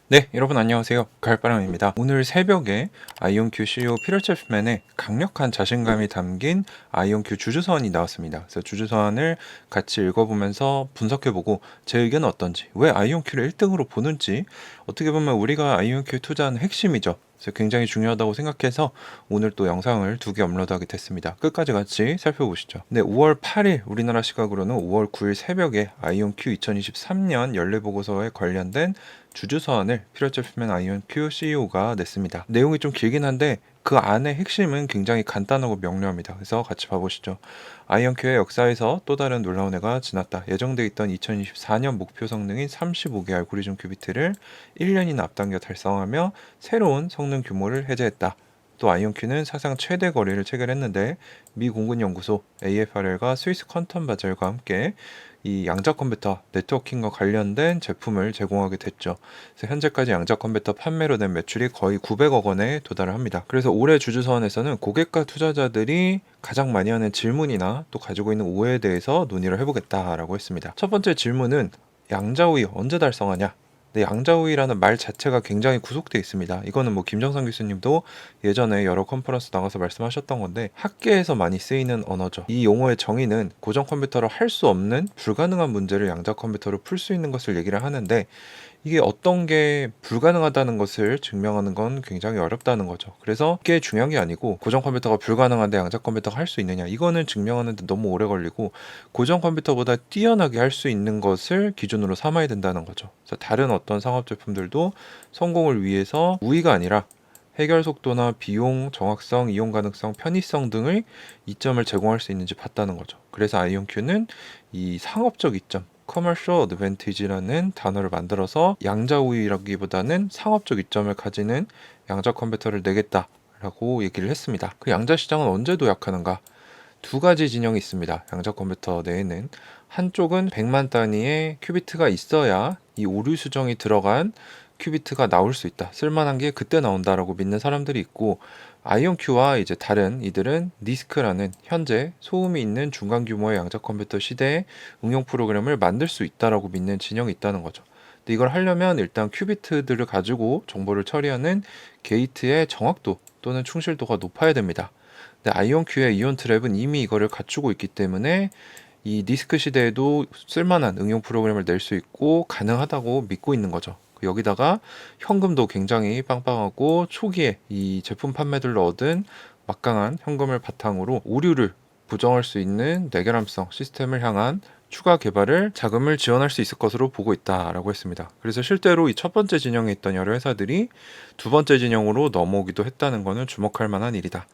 네, 여러분 안녕하세요. 갈바람입니다. 오늘 새벽에 아이온큐 CEO 피터 챕맨의 강력한 자신감이 담긴 아이온큐 주주서원이 나왔습니다. 그래서 주주서원을 같이 읽어보면서 분석해보고 제 의견은 어떤지, 왜 아이온큐를 1등으로 보는지, 어떻게 보면 우리가 아이온큐에 투자하는 핵심이죠. 그래서 굉장히 중요하다고 생각해서 오늘 또 영상을 2개 업로드하게 됐습니다. 끝까지 같이 살펴보시죠. 네, 5월 8일 우리나라 시각으로는 5월 9일 새벽에 아이온큐 2023년 연례보고서에 관련된 주주서한을 피터 챕맨 아이온큐 CEO가 냈습니다. 내용이 좀 길긴 한데 그 안의 핵심은 굉장히 간단하고 명료합니다. 그래서 같이 봐보시죠. 아이온큐의 역사에서 또 다른 놀라운 해가 지났다. 예정돼 있던 2024년 목표 성능인 35개 알고리즘 큐비트를 1년이나 앞당겨 달성하며 새로운 성능 규모를 해제했다. 또 아이온큐는 사상 최대 거래를 체결했는데 미 공군연구소 AFRL과 스위스 퀀텀 바젤과 함께 이 양자 컴퓨터 네트워킹과 관련된 제품을 제공하게 됐죠. 그래서 현재까지 양자 컴퓨터 판매로 된 매출이 거의 900억 원에 도달을 합니다. 그래서 올해 주주서원에서는 고객과 투자자들이 가장 많이 하는 질문이나 또 가지고 있는 오해에 대해서 논의를 해보겠다라고 했습니다. 첫 번째 질문은 양자우위 언제 달성하냐? 네, 양자우위라는 말 자체가 굉장히 구속되어 있습니다. 이거는 뭐 김정선 교수님도 예전에 여러 컨퍼런스 나가서 말씀하셨던 건데 학계에서 많이 쓰이는 언어죠. 이 용어의 정의는 고정 컴퓨터로 할 수 없는 불가능한 문제를 양자 컴퓨터로 풀 수 있는 것을 얘기를 하는데 이게 어떤 게 불가능하다는 것을 증명하는 건 굉장히 어렵다는 거죠. 그래서 이게 중요한 게 아니고 고정 컴퓨터가 불가능한데 양자 컴퓨터가 할 수 있느냐 이거는 증명하는데 너무 오래 걸리고 고정 컴퓨터보다 뛰어나게 할 수 있는 것을 기준으로 삼아야 된다는 거죠. 그래서 다른 어떤 상업 제품들도 성공을 위해서 우위가 아니라 해결 속도나 비용, 정확성, 이용 가능성, 편의성 등의 이점을 제공할 수 있는지 봤다는 거죠. 그래서 아이온큐는 이 상업적 이점, commercial advantage라는 단어를 만들어서 양자 우위라기보다는 상업적 이점을 가지는 양자 컴퓨터를 내겠다라고 얘기를 했습니다. 그 양자 시장은 언제 도약하는가? 두 가지 진영이 있습니다. 양자 컴퓨터 내에는 한쪽은 100만 단위의 큐비트가 있어야 이 오류 수정이 들어간 큐비트가 나올 수 있다. 쓸만한 게 그때 나온다라고 믿는 사람들이 있고 아이온큐와 이제 다른 이들은 니스크라는 현재 소음이 있는 중간 규모의 양자 컴퓨터 시대에 응용 프로그램을 만들 수 있다라고 믿는 진영이 있다는 거죠. 근데 이걸 하려면 일단 큐비트들을 가지고 정보를 처리하는 게이트의 정확도 또는 충실도가 높아야 됩니다. 근데 아이온큐의 이온 트랩은 이미 이거를 갖추고 있기 때문에 이 디스크 시대에도 쓸만한 응용 프로그램을 낼 수 있고 가능하다고 믿고 있는 거죠. 여기다가 현금도 굉장히 빵빵하고 초기에 이 제품 판매들로 얻은 막강한 현금을 바탕으로 오류를 부정할 수 있는 내결함성 시스템을 향한 추가 개발을 자금을 지원할 수 있을 것으로 보고 있다라고 했습니다. 그래서 실제로 이 첫 번째 진영에 있던 여러 회사들이 두 번째 진영으로 넘어오기도 했다는 것은 주목할 만한 일이다.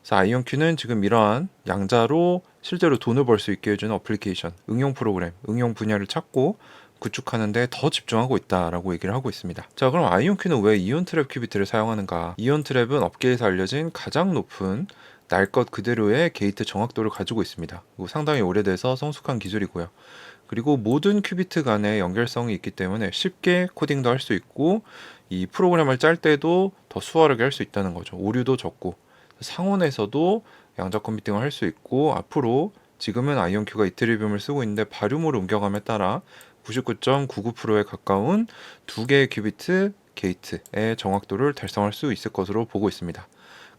그래서 아이온큐는 지금 이러한 양자로 실제로 돈을 벌 수 있게 해주는 어플리케이션, 응용 프로그램, 응용 분야를 찾고 구축하는 데 더 집중하고 있다라고 얘기를 하고 있습니다. 자, 그럼 아이온큐는 왜 이온 트랩 큐비트를 사용하는가? 이온 트랩은 업계에서 알려진 가장 높은 날 것 그대로의 게이트 정확도를 가지고 있습니다. 그리고 상당히 오래돼서 성숙한 기술이고요. 그리고 모든 큐비트 간의 연결성이 있기 때문에 쉽게 코딩도 할 수 있고 이 프로그램을 짤 때도 더 수월하게 할 수 있다는 거죠. 오류도 적고 상온에서도 양자 컴퓨팅을 할 수 있고 앞으로 지금은 아이온큐가 이트리듐을 쓰고 있는데 바륨으로 옮겨감에 따라 99.99%에 가까운 두 개의 큐비트 게이트의 정확도를 달성할 수 있을 것으로 보고 있습니다.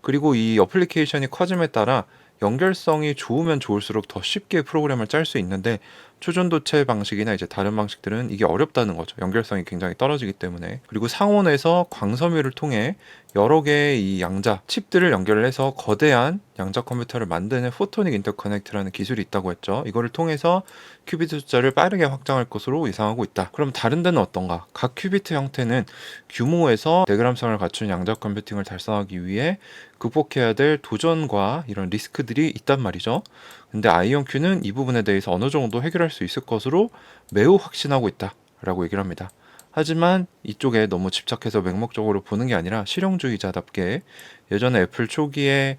그리고 이 어플리케이션이 커짐에 따라 연결성이 좋으면 좋을수록 더 쉽게 프로그램을 짤 수 있는데 초전도체 방식이나 이제 다른 방식들은 이게 어렵다는 거죠. 연결성이 굉장히 떨어지기 때문에. 그리고 상온에서 광섬유를 통해 여러 개의 이 양자 칩들을 연결을 해서 거대한 양자 컴퓨터를 만드는 포토닉 인터커넥트라는 기술이 있다고 했죠. 이거를 통해서 큐비트 숫자를 빠르게 확장할 것으로 예상하고 있다. 그럼 다른 데는 어떤가? 각 큐비트 형태는 규모에서 대그람성을 갖춘 양자 컴퓨팅을 달성하기 위해 극복해야 될 도전과 이런 리스크들이 있단 말이죠. 근데 아이온큐는 이 부분에 대해서 어느 정도 해결할 수 있을 것으로 매우 확신하고 있다라고 얘기를 합니다. 하지만 이쪽에 너무 집착해서 맹목적으로 보는 게 아니라 실용주의자답게 예전에 애플 초기에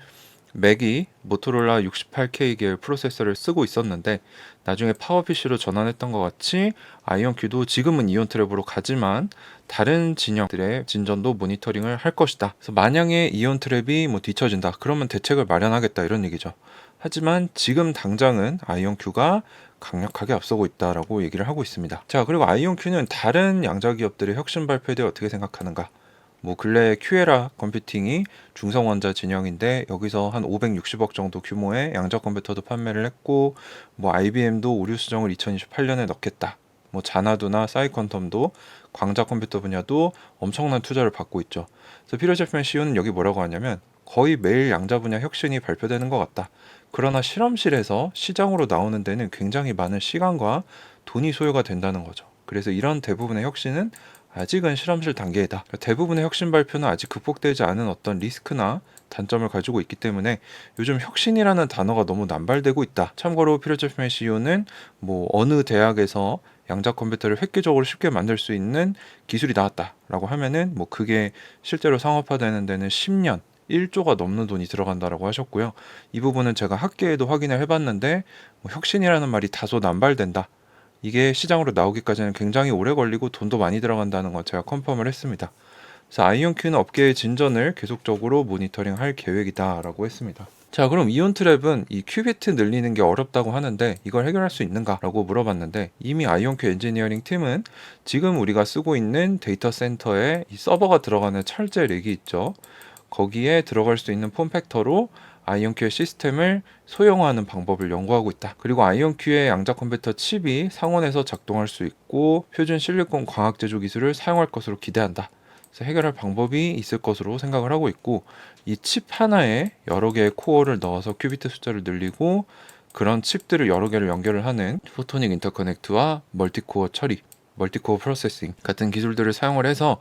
맥이 모토로라 68K 계열 프로세서를 쓰고 있었는데 나중에 파워PC로 전환했던 것 같이 아이온큐도 지금은 이온 트랩으로 가지만 다른 진영들의 진전도 모니터링을 할 것이다. 그래서 만약에 이온 트랩이 뭐 뒤처진다 그러면 대책을 마련하겠다 이런 얘기죠. 하지만 지금 당장은 아이온큐가 강력하게 앞서고 있다라고 얘기를 하고 있습니다. 자, 그리고 아이온큐는 다른 양자 기업들의 혁신 발표에 대해 어떻게 생각하는가? 뭐 근래 큐에라 컴퓨팅이 중성원자 진영인데 여기서 한 560억 정도 규모의 양자 컴퓨터도 판매를 했고, 뭐 IBM도 오류 수정을 2028년에 넣겠다. 뭐 자나두나 사이퀀텀도 광자 컴퓨터 분야도 엄청난 투자를 받고 있죠. 그래서 피터 제프맨 CEO는 여기 뭐라고 하냐면 거의 매일 양자 분야 혁신이 발표되는 것 같다. 그러나 실험실에서 시장으로 나오는 데는 굉장히 많은 시간과 돈이 소요가 된다는 거죠. 그래서 이런 대부분의 혁신은 아직은 실험실 단계이다. 대부분의 혁신 발표는 아직 극복되지 않은 어떤 리스크나 단점을 가지고 있기 때문에 요즘 혁신이라는 단어가 너무 남발되고 있다. 참고로 피터 제프맨 CEO는 뭐 어느 대학에서 양자 컴퓨터를 획기적으로 쉽게 만들 수 있는 기술이 나왔다라고 하면은 뭐 그게 실제로 상업화되는 데는 10년 1조가 넘는 돈이 들어간다라고 하셨고요. 이 부분은 제가 학계에도 확인을 해봤는데 뭐 혁신이라는 말이 다소 남발된다. 이게 시장으로 나오기까지는 굉장히 오래 걸리고 돈도 많이 들어간다는 거 제가 컨펌을 했습니다. 그래서 아이온큐는 업계의 진전을 계속적으로 모니터링할 계획이다라고 했습니다. 자, 그럼 이온 트랩은 이 큐비트 늘리는 게 어렵다고 하는데 이걸 해결할 수 있는가라고 물어봤는데, 이미 아이온큐 엔지니어링 팀은 지금 우리가 쓰고 있는 데이터 센터에 이 서버가 들어가는 철제 렉이 있죠. 거기에 들어갈 수 있는 폼팩터로 아이온큐의 시스템을 소형화하는 방법을 연구하고 있다. 그리고 아이온큐의 양자 컴퓨터 칩이 상온에서 작동할 수 있고 표준 실리콘 광학 제조 기술을 사용할 것으로 기대한다. 그래서 해결할 방법이 있을 것으로 생각을 하고 있고, 이 칩 하나에 여러 개의 코어를 넣어서 큐비트 숫자를 늘리고 그런 칩들을 여러 개를 연결을 하는 포토닉 인터커넥트와 멀티코어 처리, 멀티코어 프로세싱 같은 기술들을 사용을 해서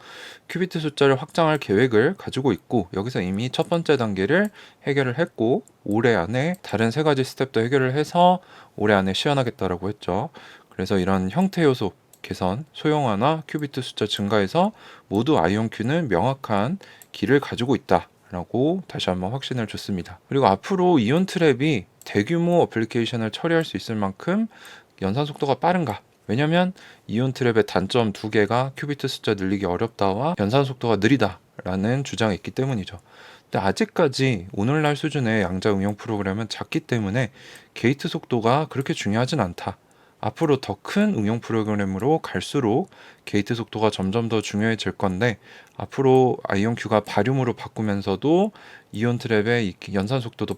큐비트 숫자를 확장할 계획을 가지고 있고, 여기서 이미 첫 번째 단계를 해결을 했고 올해 안에 다른 세 가지 스텝도 해결을 해서 올해 안에 시연하겠다라고 했죠. 그래서 이런 형태 요소 개선, 소형화나 큐비트 숫자 증가에서 모두 아이온큐는 명확한 길을 가지고 있다라고 다시 한번 확신을 줬습니다. 그리고 앞으로 이온 트랩이 대규모 어플리케이션을 처리할 수 있을 만큼 연산 속도가 빠른가? 왜냐면 이온 트랩의 단점 두 개가 큐비트 숫자 늘리기 어렵다와 연산 속도가 느리다라는 주장이 있기 때문이죠. 근데 아직까지 오늘날 수준의 양자 응용 프로그램은 작기 때문에 게이트 속도가 그렇게 중요하진 않다. 앞으로 더 큰 응용 프로그램으로 갈수록 게이트 속도가 점점 더 중요해질 건데, 앞으로 아이온큐가 바륨으로 바꾸면서도 이온 트랩의 이 연산 속도도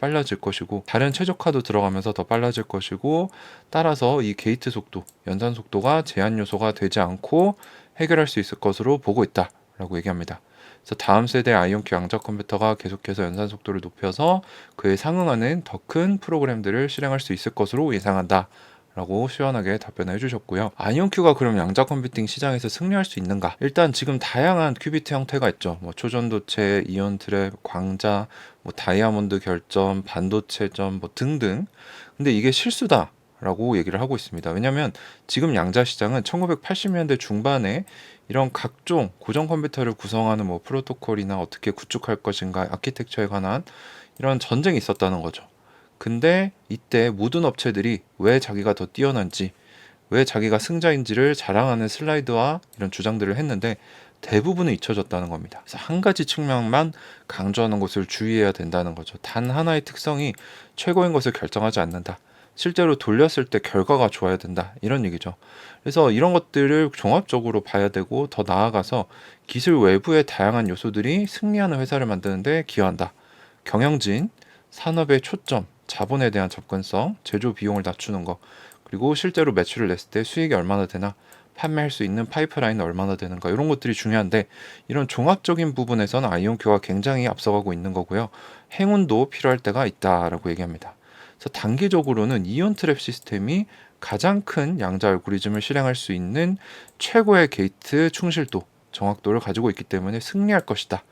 빨라질 것이고 다른 최적화도 들어가면서 더 빨라질 것이고, 따라서 이 게이트 속도, 연산 속도가 제한 요소가 되지 않고 해결할 수 있을 것으로 보고 있다라고 얘기합니다. 그래서 다음 세대 아이온큐 양자 컴퓨터가 계속해서 연산 속도를 높여서 그에 상응하는 더 큰 프로그램들을 실행할 수 있을 것으로 예상한다 라고 시원하게 답변을 해주셨고요. 아이온큐가 그럼 양자 컴퓨팅 시장에서 승리할 수 있는가? 일단 지금 다양한 큐비트 형태가 있죠. 뭐 초전도체, 이온 트랩, 광자, 뭐 다이아몬드 결점, 반도체점 뭐 등등. 근데 이게 실수다 라고 얘기를 하고 있습니다. 왜냐하면 지금 양자 시장은 1980년대 중반에 이런 각종 고전 컴퓨터를 구성하는 뭐 프로토콜이나 어떻게 구축할 것인가, 아키텍처에 관한 이런 전쟁이 있었다는 거죠. 근데 이때 모든 업체들이 왜 자기가 더 뛰어난지, 왜 자기가 승자인지를 자랑하는 슬라이드와 이런 주장들을 했는데 대부분은 잊혀졌다는 겁니다. 그래서 한 가지 측면만 강조하는 것을 주의해야 된다는 거죠. 단 하나의 특성이 최고인 것을 결정하지 않는다. 실제로 돌렸을 때 결과가 좋아야 된다. 이런 얘기죠. 그래서 이런 것들을 종합적으로 봐야 되고, 더 나아가서 기술 외부의 다양한 요소들이 승리하는 회사를 만드는 데 기여한다. 경영진, 산업의 초점, 자본에 대한 접근성, 제조 비용을 낮추는 거, 그리고 실제로 매출을 냈을 때 수익이 얼마나 되나, 판매할 수 있는 파이프라인은 얼마나 되는가, 이런 것들이 중요한데 이런 종합적인 부분에서는 아이온큐가 굉장히 앞서가고 있는 거고요. 행운도 필요할 때가 있다라고 얘기합니다. 그래서 단기적으로는 이온 트랩 시스템이 가장 큰 양자 알고리즘을 실행할 수 있는 최고의 게이트 충실도, 정확도를 가지고 있기 때문에 승리할 것이다.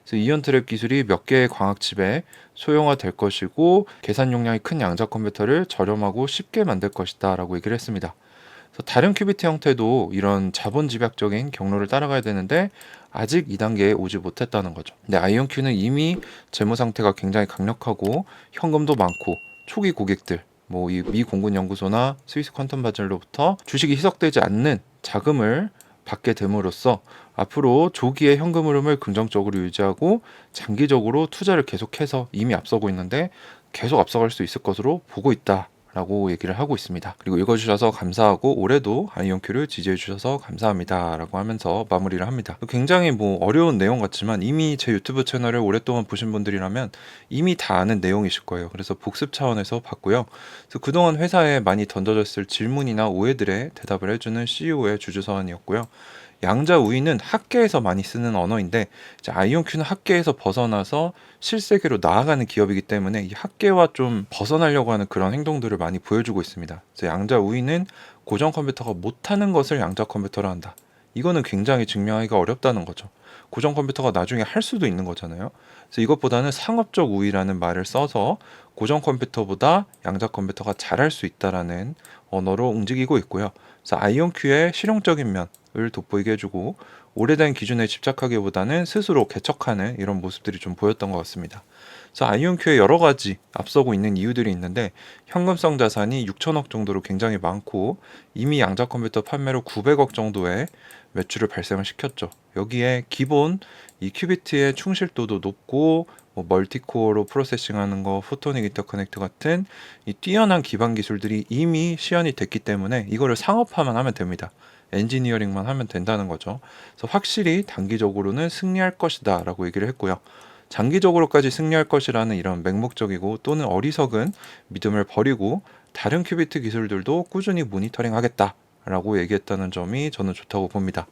그래서 이온 트랩 기술이 몇 개의 광학칩에 소형화될 것이고 계산 용량이 큰 양자 컴퓨터를 저렴하고 쉽게 만들 것이다 라고 얘기를 했습니다. 그래서 다른 큐비트 형태도 이런 자본 집약적인 경로를 따라가야 되는데 아직 2단계에 오지 못했다는 거죠. 근데 아이온큐는 이미 재무 상태가 굉장히 강력하고 현금도 많고 초기 고객들, 뭐 이 미 공군 연구소나 스위스 퀀텀 바젤로부터 주식이 희석되지 않는 자금을 받게 됨으로써 앞으로 조기에 현금 흐름을 긍정적으로 유지하고 장기적으로 투자를 계속해서 이미 앞서고 있는데 계속 앞서갈 수 있을 것으로 보고 있다 라고 얘기를 하고 있습니다. 그리고 읽어주셔서 감사하고 올해도 아이온큐를 지지해주셔서 감사합니다 라고 하면서 마무리를 합니다. 굉장히 어려운 내용 같지만 이미 제 유튜브 채널을 오랫동안 보신 분들이라면 이미 다 아는 내용이실 거예요. 그래서 복습 차원에서 봤고요. 그래서 그동안 회사에 많이 던져졌을 질문이나 오해들에 대답을 해주는 CEO의 주주서원이었고요. 양자 우위는 학계에서 많이 쓰는 언어인데 이제 아이온큐는 학계에서 벗어나서 실세계로 나아가는 기업이기 때문에 이 학계와 좀 벗어나려고 하는 그런 행동들을 많이 보여주고 있습니다. 그래서 양자 우위는 고전 컴퓨터가 못하는 것을 양자 컴퓨터로 한다. 이거는 굉장히 증명하기가 어렵다는 거죠. 고전 컴퓨터가 나중에 할 수도 있는 거잖아요. 그래서 이것보다는 상업적 우위라는 말을 써서 고전 컴퓨터보다 양자 컴퓨터가 잘할 수 있다라는 언어로 움직이고 있고요. 그래서 아이온큐의 실용적인 면을 돋보이게 해주고 오래된 기준에 집착하기보다는 스스로 개척하는 이런 모습들이 좀 보였던 것 같습니다. 그래서 아이온큐의 여러 가지 앞서고 있는 이유들이 있는데 현금성 자산이 6천억 정도로 굉장히 많고 이미 양자 컴퓨터 판매로 900억 정도의 매출을 발생을 시켰죠. 여기에 기본 이 큐비트의 충실도도 높고 멀티코어로 프로세싱하는 거, 포토닉 인터커넥트 같은 이 뛰어난 기반 기술들이 이미 시연이 됐기 때문에 이거를 상업화만 하면 됩니다. 엔지니어링만 하면 된다는 거죠. 그래서 확실히 단기적으로는 승리할 것이다 라고 얘기를 했고요. 장기적으로까지 승리할 것이라는 이런 맹목적이고 또는 어리석은 믿음을 버리고 다른 큐비트 기술들도 꾸준히 모니터링 하겠다 라고 얘기했다는 점이 저는 좋다고 봅니다.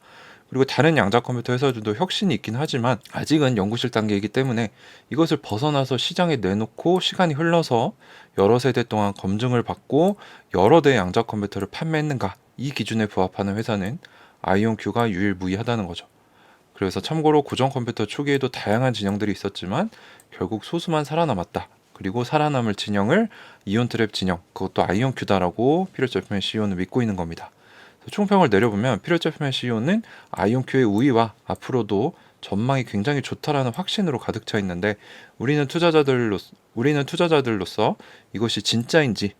그리고 다른 양자 컴퓨터 회사들도 혁신이 있긴 하지만 아직은 연구실 단계이기 때문에 이것을 벗어나서 시장에 내놓고 시간이 흘러서 여러 세대 동안 검증을 받고 여러 대의 양자 컴퓨터를 판매했는가, 이 기준에 부합하는 회사는 아이온큐가 유일무이하다는 거죠. 그래서 참고로 고전 컴퓨터 초기에도 다양한 진영들이 있었지만 결국 소수만 살아남았다. 그리고 살아남을 진영을 이온트랩 진영, 그것도 아이온큐다라고 피터 챕맨 CEO는 믿고 있는 겁니다. 총평을 내려보면 피터 챕맨 CEO는 아이온큐의 우위와 앞으로도 전망이 굉장히 좋다라는 확신으로 가득 차 있는데 우리는 투자자들로서 이것이 진짜인지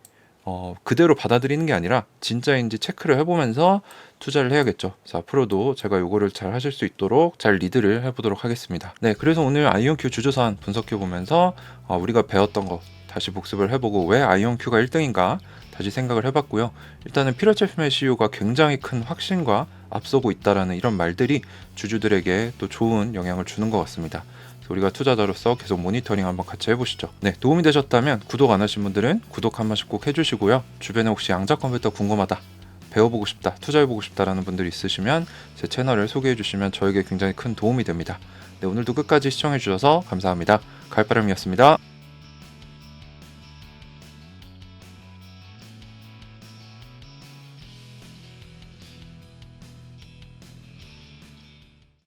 그대로 받아들이는 게 아니라 진짜인지 체크를 해보면서 투자를 해야겠죠. 그래서 앞으로도 제가 요거를 잘 하실 수 있도록 잘 리드를 해보도록 하겠습니다. 네, 그래서 오늘 아이온큐 주주선 분석해보면서 우리가 배웠던 거 다시 복습을 해보고 왜 아이온큐가 1등인가 다시 생각을 해봤고요. 일단은 피터 챕맨 CEO가 굉장히 큰 확신과 앞서고 있다라는 이런 말들이 주주들에게 또 좋은 영향을 주는 것 같습니다. 우리가 투자자로서 계속 모니터링 한번 같이 해보시죠. 네, 도움이 되셨다면 구독 안 하신 분들은 구독 한 번씩 꼭 해주시고요. 주변에 혹시 양자 컴퓨터 궁금하다, 배워보고 싶다, 투자해보고 싶다라는 분들이 있으시면 제 채널을 소개해주시면 저에게 굉장히 큰 도움이 됩니다. 네, 오늘도 끝까지 시청해주셔서 감사합니다. 가을바람이었습니다.